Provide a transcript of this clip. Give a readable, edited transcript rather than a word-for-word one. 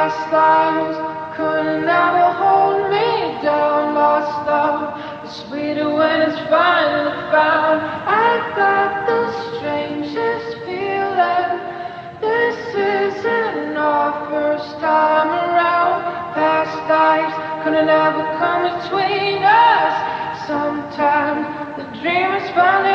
past lives couldn't ever hold me down. Lost love is sweeter when it's finally found. I got the strangest feeling. This isn't our first time around. Past lives couldn't ever come between us. Sometimes the dream is finally